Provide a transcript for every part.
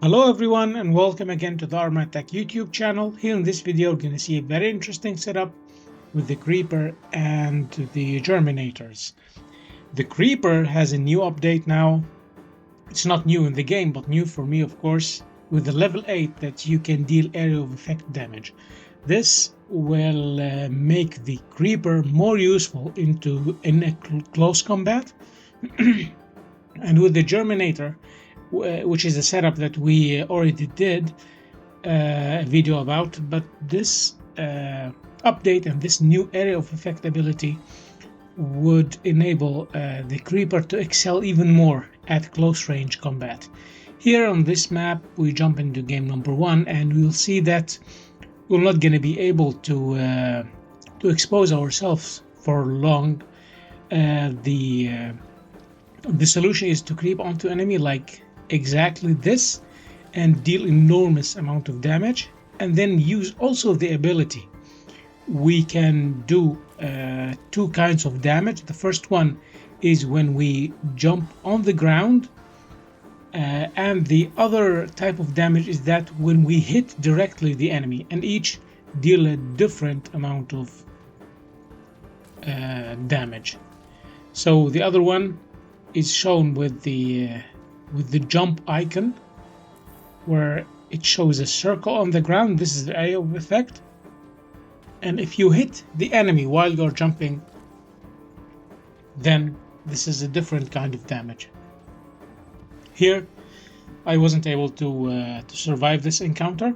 Hello everyone and welcome again to the Hermit YouTube channel. Here in this video we're going to see a very interesting setup with the Creeper and the Germinators. The Creeper has a new update now. It's not new in the game but new for me of course, with the level 8 that you can deal area of effect damage. This will make the Creeper more useful in a close combat. And with the Germinator, which is a setup that we already did a video about, but this update and this new area of effect ability would enable the Creeper to excel even more at close range combat. Here on this map we jump into game number 1 and we'll see that we're not going to be able to expose ourselves for long. The solution is to creep onto enemy like exactly this and deal enormous amount of damage, and then use also the ability. We can do two kinds of damage. The first one is when we jump on the ground, and the other type of damage is that when we hit directly the enemy, and each deal a different amount of damage. So the other one is shown with the jump icon, where it shows a circle on the ground. This is the area of effect, and if you hit the enemy while you're jumping, then this is a different kind of damage. Here I wasn't able to survive this encounter,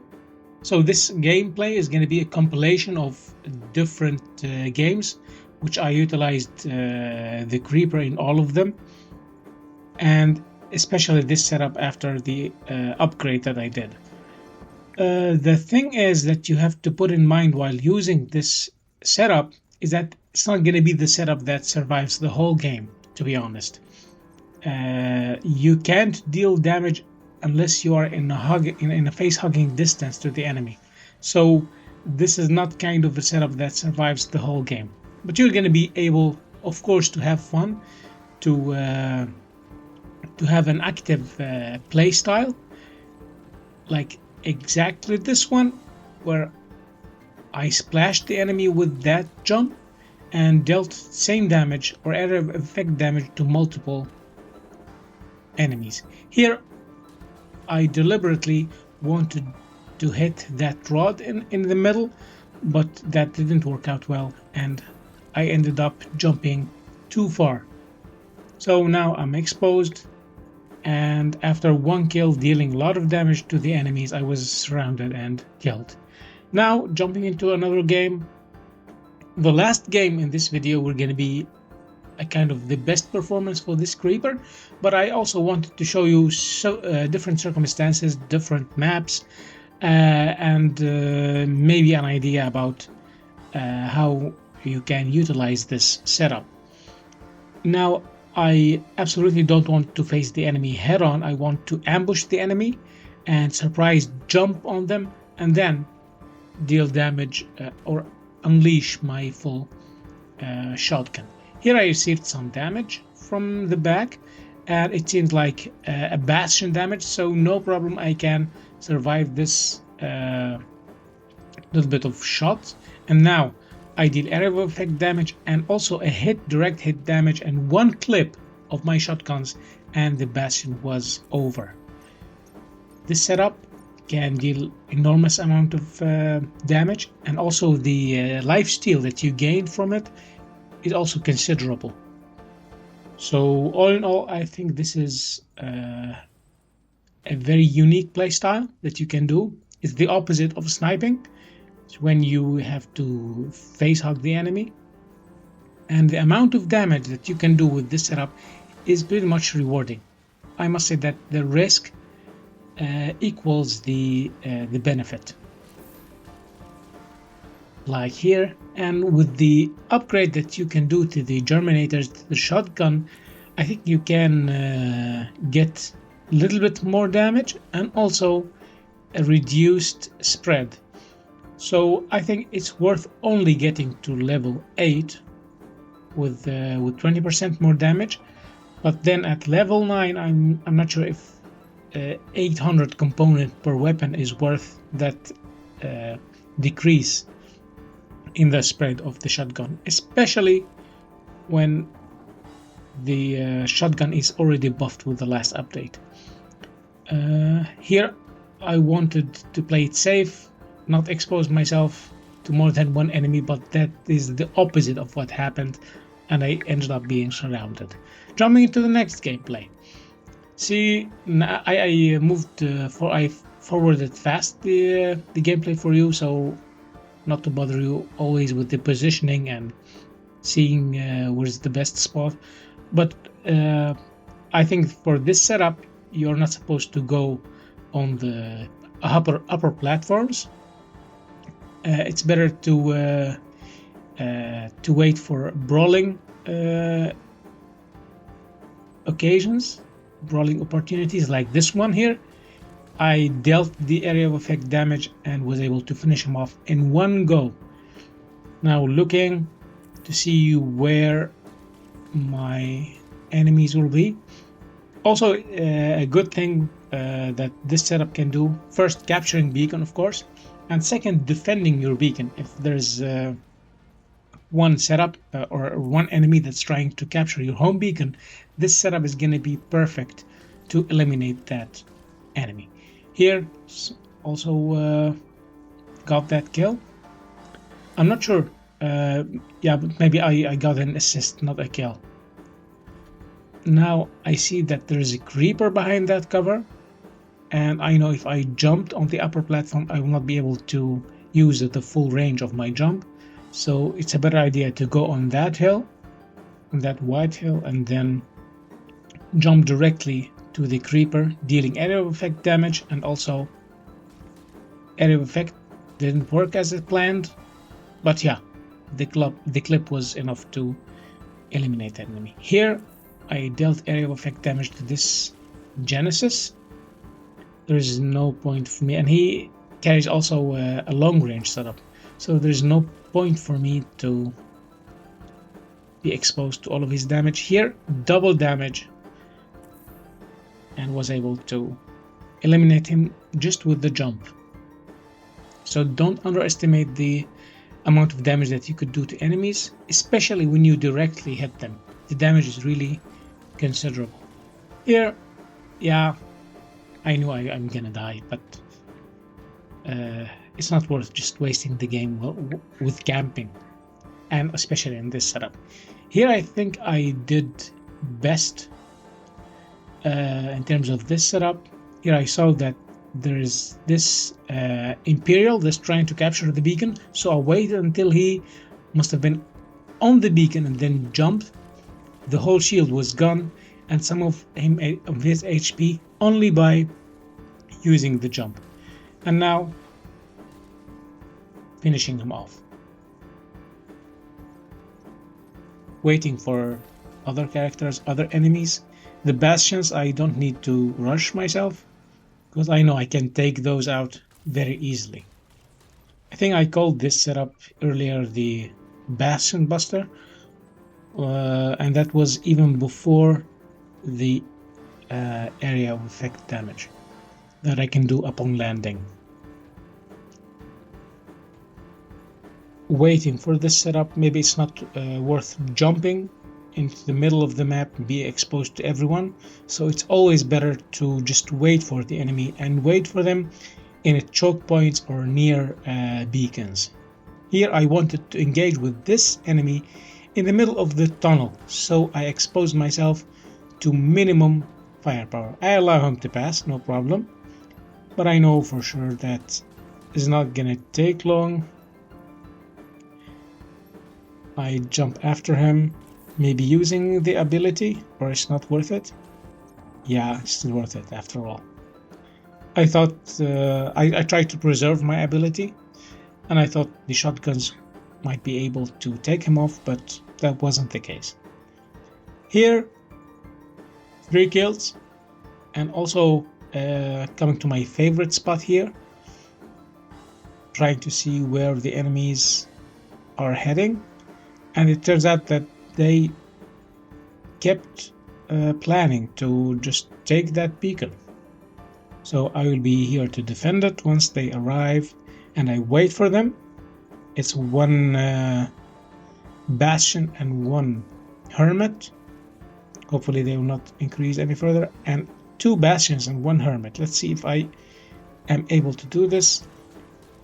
so this gameplay is going to be a compilation of different games which I utilized the Creeper in all of them, and especially this setup after the upgrade that I did. The thing is that you have to put in mind while using this setup is that it's not going to be the setup that survives the whole game, to be honest. You can't deal damage unless you are in a face-hugging distance to the enemy. So this is not kind of a setup that survives the whole game. But you're going to be able, of course, to have fun, to have an active play style, like exactly this one, where I splashed the enemy with that jump and dealt same damage or area of effect damage to multiple enemies. Here I deliberately wanted to hit that rod in the middle, but that didn't work out well and I ended up jumping too far. So now I'm exposed, and after one kill dealing a lot of damage to the enemies, I was surrounded and killed. Now jumping into another game. The last game in this video we're going to be a kind of the best performance for this Creeper, but I also wanted to show you different circumstances, different maps, and maybe an idea about how you can utilize this setup. Now I absolutely don't want to face the enemy head on. I want to ambush the enemy and surprise jump on them and then deal damage or unleash my full shotgun. Here I received some damage from the back and it seems like a bastion damage, so no problem, I can survive this little bit of shots. And now I deal area of effect damage and also a direct hit damage, and one clip of my shotguns and the bastion was over. This setup can deal enormous amount of damage, and also the lifesteal that you gain from it is also considerable. So all in all, I think this is a very unique playstyle that you can do. It's the opposite of sniping. It's when you have to face hug the enemy, and the amount of damage that you can do with this setup is pretty much rewarding. I must say that the risk equals the benefit, like here. And with the upgrade that you can do to the Germinators, the shotgun, I think you can get a little bit more damage and also a reduced spread. So I think it's worth only getting to level 8 with 20% more damage, but then at level 9 I'm not sure if 800 component per weapon is worth that decrease in the spread of the shotgun, especially when the shotgun is already buffed with the last update. Here I wanted to play it safe, not expose myself to more than one enemy, but that is the opposite of what happened, and I ended up being surrounded. Jumping into the next gameplay. See, I moved I forwarded fast the gameplay for you, so not to bother you always with the positioning and seeing where's the best spot. But I think for this setup, you're not supposed to go on the upper platforms. It's better to wait for brawling occasions, brawling opportunities like this one here. I dealt the area of effect damage and was able to finish him off in one go. Now looking to see where my enemies will be. Also, a good thing that this setup can do, first capturing beacon of course, and second defending your beacon. If there's one setup or one enemy that's trying to capture your home beacon, this setup is going to be perfect to eliminate that enemy. Here also got that kill. I'm not sure, yeah, but maybe I got an assist, not a kill. Now I see that there is a creeper behind that cover, and I know if I jumped on the upper platform I will not be able to use the full range of my jump, so it's a better idea to go on that hill, on that white hill, and then jump directly to the creeper, dealing area of effect damage. And also area of effect didn't work as it planned, but yeah, the clip was enough to eliminate that enemy. Here I dealt area of effect damage to this Genesis. There is no point for me, and he carries also a long range setup, so there's no point for me to be exposed to all of his damage. Here double damage, and was able to eliminate him just with the jump. So don't underestimate the amount of damage that you could do to enemies, especially when you directly hit them. The damage is really considerable. Here, yeah, I know I'm gonna die, but it's not worth just wasting the game with camping, and especially in this setup. Here I think I did best in terms of this setup. Here I saw that there is this Imperial that's trying to capture the beacon, so I waited until he must have been on the beacon and then jumped. The whole shield was gone, and some of his HP only by using the jump, and now finishing him off. Waiting for other characters, other enemies. The bastions, I don't need to rush myself, because I know I can take those out very easily. I think I called this setup earlier the Bastion Buster, and that was even before the area of effect damage that I can do upon landing. Waiting for this setup, maybe it's not worth jumping into the middle of the map and be exposed to everyone, so it's always better to just wait for the enemy and wait for them in a choke points or near beacons. Here I wanted to engage with this enemy in the middle of the tunnel, so I exposed myself to minimum firepower. I allow him to pass, no problem, but I know for sure that is not gonna take long. I jump after him, maybe using the ability, or it's not worth it. Yeah, it's still worth it after all. I thought I tried to preserve my ability, and I thought the shotguns might be able to take him off, but that wasn't the case. Here, 3 kills, and also coming to my favorite spot here, trying to see where the enemies are heading, and it turns out that they kept planning to just take that beacon. So I will be here to defend it once they arrive, and I wait for them. It's one Bastion and one Hermit. Hopefully they will not increase any further. And 2 Bastions and 1 Hermit. Let's see if I am able to do this.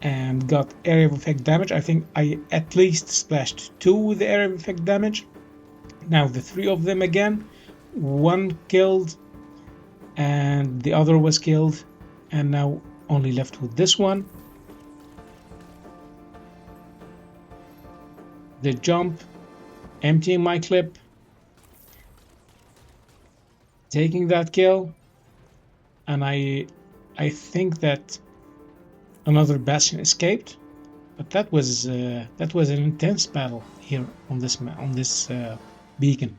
And got area of effect damage. I think I at least splashed 2 with the area of effect damage. Now the 3 of them again. 1 killed and the other was killed, and now only left with this one. The jump, emptying my clip, taking that kill, and I think that another Bastion escaped, but that was an intense battle here on this beacon,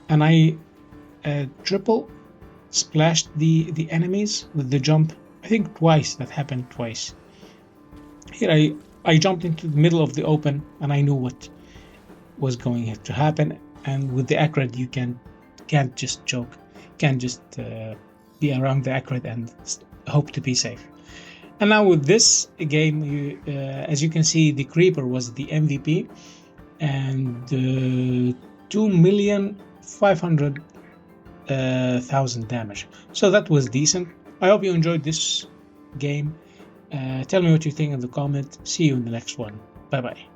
and I triple splashed the enemies with the jump. I think twice. That happened twice. Here I jumped into the middle of the open, and I knew what was going to happen. And with the Acrid, you can't just joke, can't just be around the Acrid and hope to be safe. And now with this game, as you can see, the Creeper was the MVP, and 2,500,000 damage. So that was decent. I hope you enjoyed this game. Tell me what you think in the comment. See you in the next one. Bye bye.